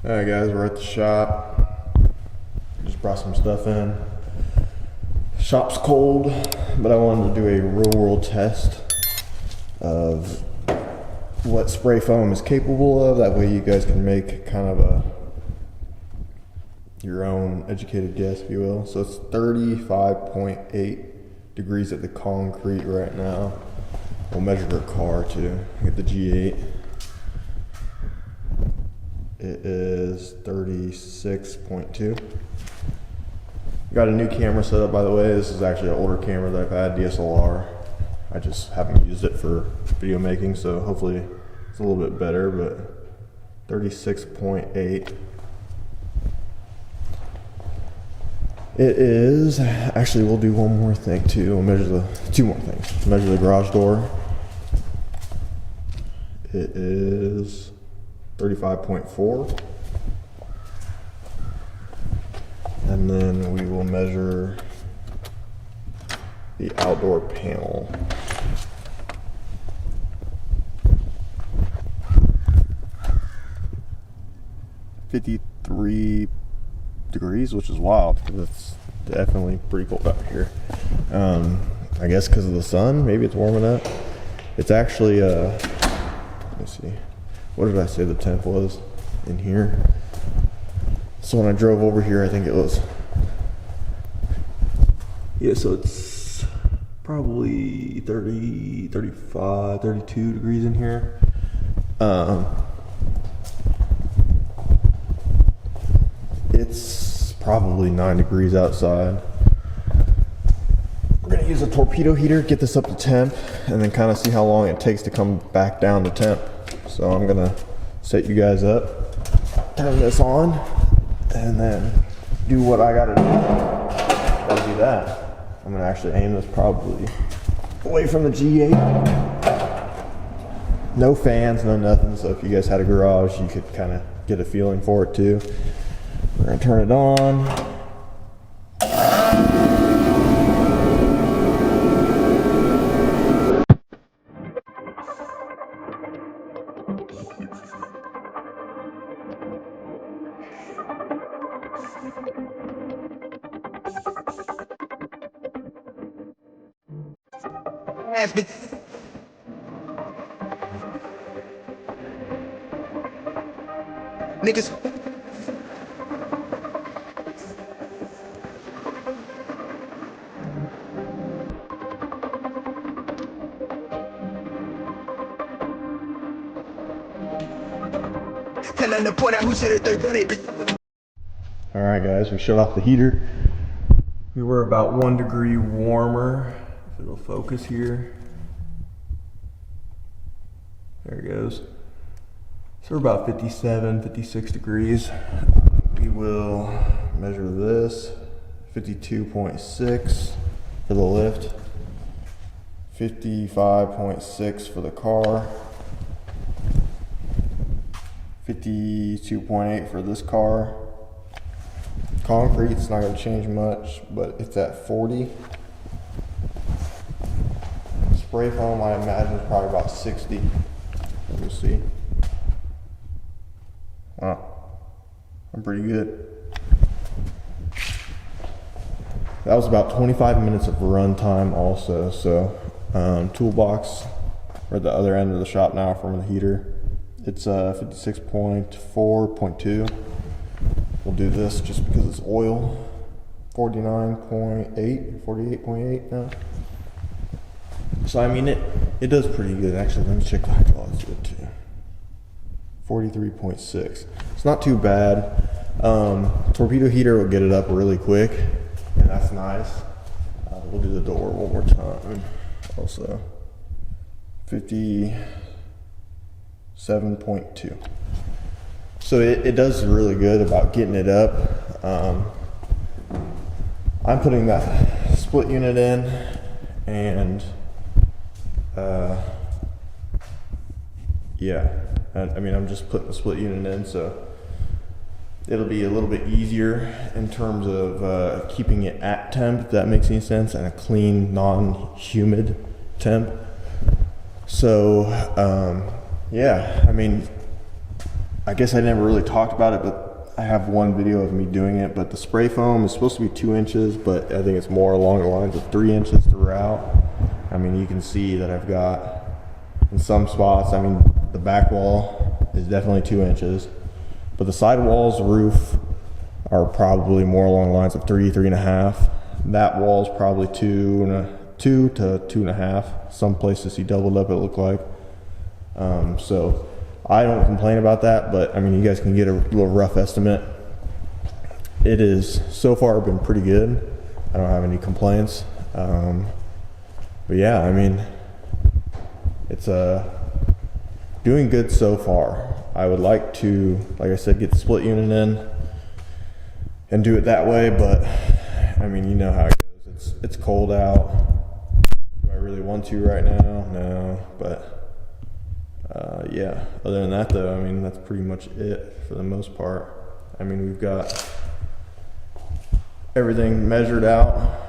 Alright guys, we're at the shop. Just brought some stuff in. Shop's cold, but I wanted to do a real world test of what spray foam is capable of. That way you guys can make kind of your own educated guess, if you will. So it's 35.8 degrees at the concrete right now. We'll measure the car too. Get the G8. It is 36.2. Got a new camera set up, by the way. This is actually an older camera that I've had, DSLR. I just haven't used it for video making, so hopefully it's a little bit better, but 36.8. It is, actually we'll do one more thing too. We'll measure two more things. Measure the garage door. It is 35.4. And then we will measure the outdoor panel. $53 degrees, which is wild because it's definitely pretty cold out here. I guess because of the sun, maybe it's warming up. It's actually, let me see. What did I say the temp was in here? So when I drove over here, I think it was, yeah, so it's probably 30, 35, 32 degrees in here. It's probably 9 degrees outside. We're gonna use a torpedo heater, get this up to temp, and then kind of see how long it takes to come back down to temp. So I'm gonna set you guys up, turn this on, and then do what I gotta do. Gotta do that. I'm gonna actually aim this probably away from the G8. No fans, no nothing, so if you guys had a garage, you could kind of get a feeling for it too. We're gonna turn it on. Niggas. Tell them to point out who said it, they're done. Alright guys, we shut off the heater. We were about 1 degree warmer. If it'll focus here. There it goes. So we're about 57, 56 degrees. We will measure this. 52.6 for the lift. 55.6 for the car. 52.8 for this car. Concrete's not going to change much, but it's at 40. Spray foam, I imagine, is probably about 60. We'll see. Wow, I'm pretty good. That was about 25 minutes of run time also. So toolbox, we're at the other end of the shop now from the heater. It's 56.4.2. We'll do this just because it's oil. 49.8, 48.8 now. So I mean it does pretty good. Actually, let me check the hydraulics good too. 43.6. It's not too bad. Torpedo heater will get it up really quick, and that's nice. We'll do the door one more time. Also, 57.2. So it does really good about getting it up. I'm putting that split unit in, and yeah, I mean, I'm just putting the split unit in, so it'll be a little bit easier in terms of keeping it at temp, if that makes any sense, and a clean, non-humid temp. So yeah, I mean, I guess I never really talked about it, but I have one video of me doing it. But the spray foam is supposed to be 2 inches, but I think it's more along the lines of 3 inches throughout. I mean, you can see that I've got in some spots, I mean, the back wall is definitely 2 inches, but the side walls, roof are probably more along the lines of 3.5. That wall's probably 2 to 2.5. Some places he doubled up, it looked like. So I don't complain about that, but I mean, you guys can get a little rough estimate. It is so far been pretty good. I don't have any complaints. But yeah, I mean, it's doing good so far. I would like to, like I said, get the split unit in and do it that way, but I mean, you know how it goes. It's cold out. Do I really want to right now? No, but yeah, other than that though, I mean, that's pretty much it for the most part. I mean, we've got everything measured out.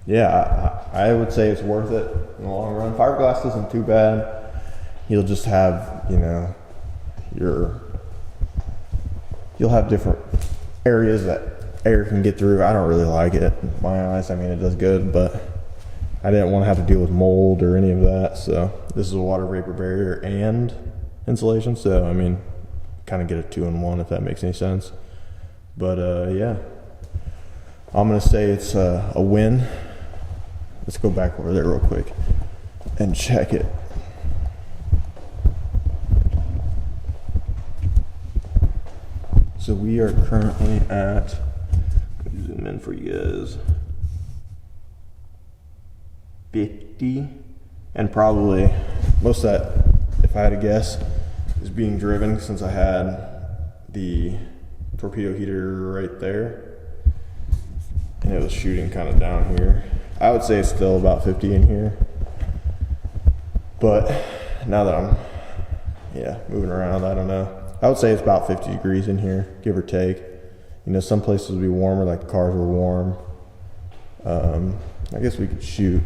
Yeah, I would say it's worth it in the long run. Fiberglass isn't too bad. You'll just have, you know, you'll have different areas that air can get through. I don't really like it, in my eyes. I mean, it does good, but I didn't want to have to deal with mold or any of that. So this is a water vapor barrier and insulation. So, I mean, kind of get a 2-in-1 if that makes any sense. But yeah, I'm going to say it's a win. Let's go back over there real quick and check it. So we are currently at, zoom in for you guys, 50, and probably most of that, if I had to guess, is being driven since I had the torpedo heater right there and it was shooting kind of down here. I would say it's still about 50 in here, but now that I'm moving around, I don't know. I would say it's about 50 degrees in here, give or take. You know, some places would be warmer, like the cars were warm. I guess we could shoot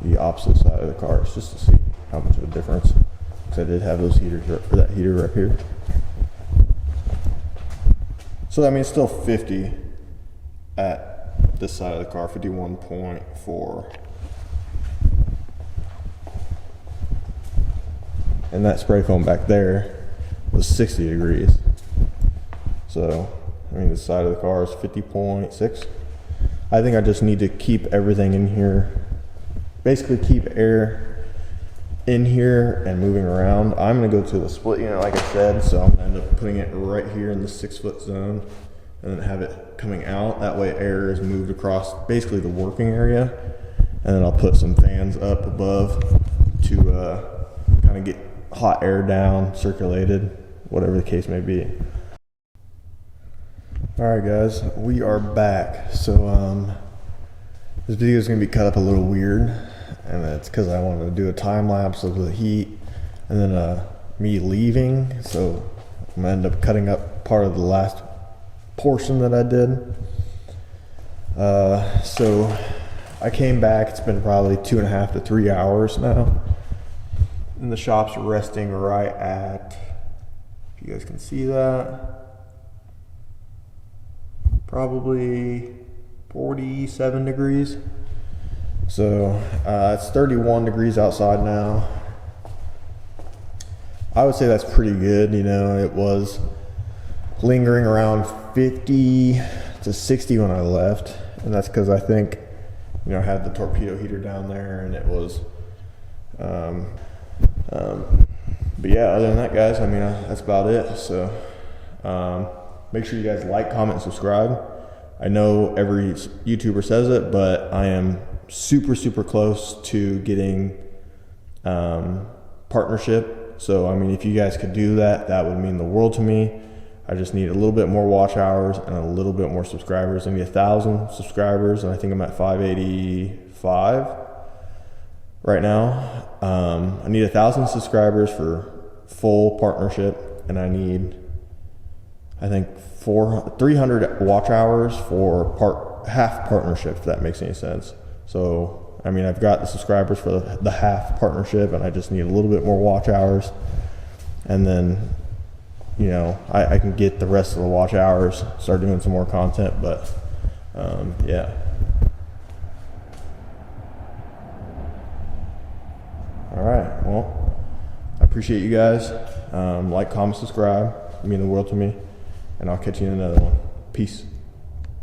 the opposite side of the cars just to see how much of a difference. Because I did have those heaters, or that heater right here. So I mean, it's still 50 at this side of the car, 51.4. And that spray foam back there was 60 degrees. So, I mean, this side of the car is 50.6. I think I just need to keep everything in here, basically keep air in here and moving around. I'm gonna go to the split unit, like I said, so I'm gonna end up putting it right here in the 6-foot zone and then have it coming out. That way air is moved across basically the working area. And then I'll put some fans up above to kind of get hot air down, circulated, whatever the case may be. All right, guys, we are back. So this video is gonna be cut up a little weird, and that's because I wanted to do a time lapse of the heat and then me leaving. So I'm gonna end up cutting up part of the last portion that I did. So I came back. It's been probably 2.5 to 3 hours now, and the shop's resting right at, if you guys can see that, probably 47 degrees. So it's 31 degrees outside now. I would say that's pretty good. You know, it was lingering around 50 to 60 when I left, and that's because I think, you know, I had the torpedo heater down there, and it was but yeah, other than that, guys, I mean, that's about it. So make sure you guys like, comment, subscribe. I know every YouTuber says it, but I am super close to getting partnership. So I mean, if you guys could do that, that would mean the world to me. I just need a little bit more watch hours and a little bit more subscribers. I need 1,000 subscribers, and I think I'm at 585 right now. I need 1,000 subscribers for full partnership, and I need, I think, 300 watch hours for half partnership, if that makes any sense. So I mean, I've got the subscribers for the half partnership, and I just need a little bit more watch hours, and then, you know, I can get the rest of the watch hours, start doing some more content. But yeah. All right, well, I appreciate you guys. Like, comment, subscribe. It means the world to me, and I'll catch you in another one. Peace.